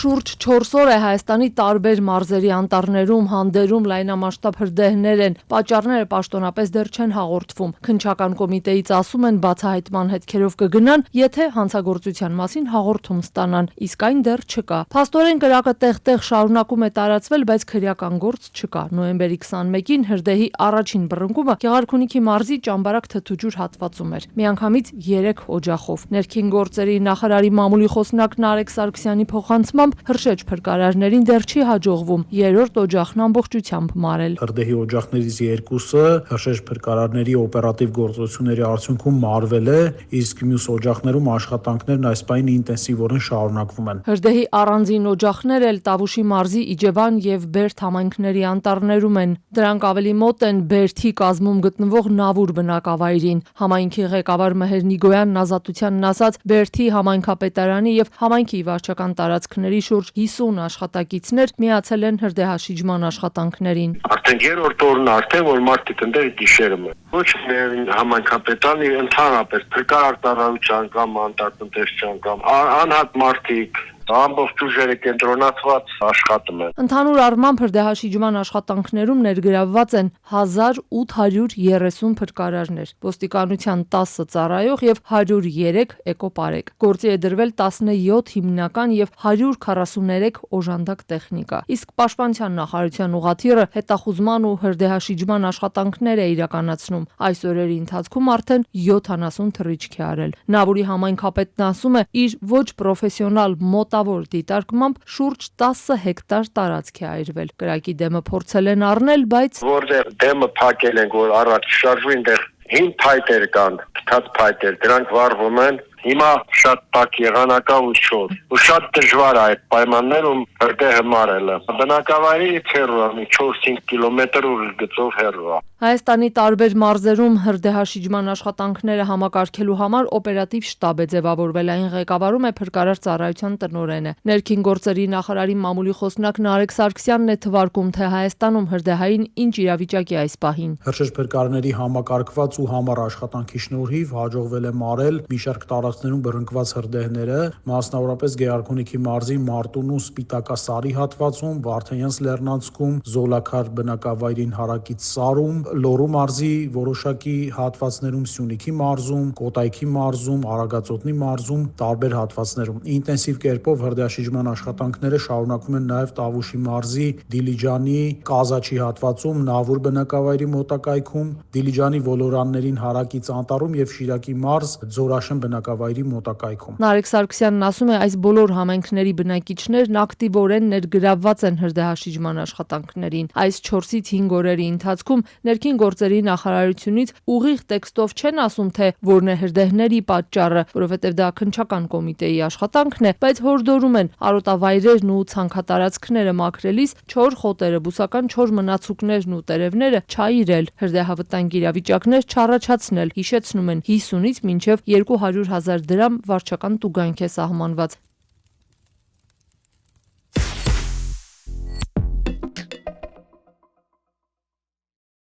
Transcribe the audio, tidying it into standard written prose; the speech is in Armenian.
Շուրջ 4 օր է Հայաստանի տարբեր մարզերի անտառներում, հանդերում լայնամասշտաբ հրդեհներ են, պատճառները պաշտոնապես դեռ չեն հաղորդվում։ Քննչական կոմիտեից ասում են բացահայտման հետքերով կգնան, եթե հանցագործության մասին հաղորդում ստանան, իսկ այն դեռ չկա։ Փաստորեն կրակը տեղ-տեղ շարունակում է տարածվել, բայց քրեական գործ չկա։ Նոյեմբերի 21-ին հրդեհի առաջին բռնկումը Գեղարքունիքի մարզի Ճամբարակ Թթուջուր հատվածում էր։ Միանգամից 3 օջախով։ Ներքին գործերի նախարարի մամուլի խոսնակ Նարեկ Սարգսյանի փոխանցմամբ հրշեջ փրկարարներին դեռ չի հաջողվում 3-րդ օջախն ամբողջությամբ մարել։ Հրդեհի օջախներից 2-ը հրշեջ փրկարարների օպերատիվ գործողությունների արդյունքում մարվել է, իսկ մյուս օջախներում աշխատանքներն այս պահին ինտենսիվորեն շարունակվում են։ Հրդեհի առանձին օջախներ էլ Տավուշի մարզի Իջևան եւ Բերդ համայնքների անտառներում են։ Դրանք ավելի մոտ են Բերդի կազմում գտնվող Նավուր բնակավայրին։ Համայնքի ղեկավար Մհեր Նիգոյանն ազատությանն ասաց, Բերդի համայնքապետարանի եւ համայնքի վարչական տարածքների շուրջ 50 աշխատակիցներ միացել են հրդեհաշիջման աշխատանքներին։ Արդեն 3-րդ օրն արդեն որ մարդիկ ընդեր գիշերում են։ Ոչ միայն համայնքապետարանի, ընդհանրապես փրկարար ծառայության կամ անտառտնտեսության կամ անհատ մարդիկ ամբողջ ուժերը կենտրոնացված աշխատում են։ Ընդհանուր առմամբ հրդեհաշիջման աշխատանքներում ներգրավված են 1830 փրկարարներ, ոստիկանության 10 ծառայող եւ 103 էկոպարեկ։ Գործի է դրվել 17 հիմնական եւ 143 օժանդակ տեխնիկա։ Իսկ Պաշտպանության նախարարության ուղղաթիռը հետախուզման ու հրդեհաշիջման աշխատանքներ է իրականացնում։ Այս օրերի ընթացքում արդեն 70 թռիչք է արել։ Նավուրի համայնքապետն ասում է, իր ոչ պրոֆեսիոնալ մոտավոր դիտարկմամբ շուրջ 10 հեկտար տարածք է այրվել։ Կրակի դեմը փորձել են առնել, բայց որտեղ դեմը փակել են, որ առաջ շարժվին, դեռ հին փայտեր կան, փտած փայտեր, դրանք վառվում են։ Հիմա շատ տաք եղանակով ու շոտ։ Ու շատ դժվար է այդ պայմաններում հրդեհը մարելը։ Բնակավայրից հեռու է, 4-5 կիլոմետր ուր գծով հեռու է։ Հայաստանի տարբեր մարզերում հրդեհաշիջման աշխատանքները համակարգելու համար օպերատիվ շտաբ է ձևավորվել, այն ղեկավարում է փրկարար ծառայության տնօրենը։ Ներքին գործերի նախարարի մամուլի խոսնակ Նարեկ Սարգսյանն է թվարկում, թե Հայաստանում հրդեհային ինչ իրավիճակ է այս պահին։ Հրշեջ փրկարարների համակարգված ու համառ աշխատանքի շնորհիվ հաջողվել է մարել մի շարք տարածքներում բռնկված հրդեհները, մասնավորապես Գեղարքունիքի մարզի Մարտունու Սպիտակասարի հատվածում, Վարդանյանց լեռնանցքում, Զոլաքար բնակավայրին հարակից Սարում, Լոռու մարզի որոշակի հատվածներում, Սյունիքի մարզում, Կոտայքի մարզում, Արագածոտնի մարզում, տարբեր հատվածներում։ Ինտենսիվ կերպով հրդեհաշիջման աշխատանքները շարունակվում են նաև Տավուշի մարզի Դիլիջանի Կազաչի հատվածում, Նավուր բնակավայրի մոտակայքում, Դիլիջանի ոլորաններին հարակից անտառում եւ Շիրակի մարզ Ձորաշեն բնակավայրի մոտակայքում։ Նարեկ Սարգսյանն ասում է, այս բոլոր համայնքների բնակիչներն ակտիվորեն ներգրավված են հրդեհաշիջման աշխատանքներին։ Այս 4-ից 5 օրերի ընթացքում ներքին գործերի նախարարությունից ուղիղ տեքստով չեն ասում, թե որն է հրդեհների պատճառը, որովհետև դա քննչական կոմիտեի աշխատանքն է, բայց հորդորում են արոտավայրերն ու ցանքատարածքները մաքրելիս չոր խոտերը, բուսական չոր մնացուկներն ու տերևները չայրել, հրդեհավտանգ իրավիճակներ չառաջացնել, հիշեցնում են 50-ից մինչև 200,000 դրամ վարչական տուգանք է սահմանված։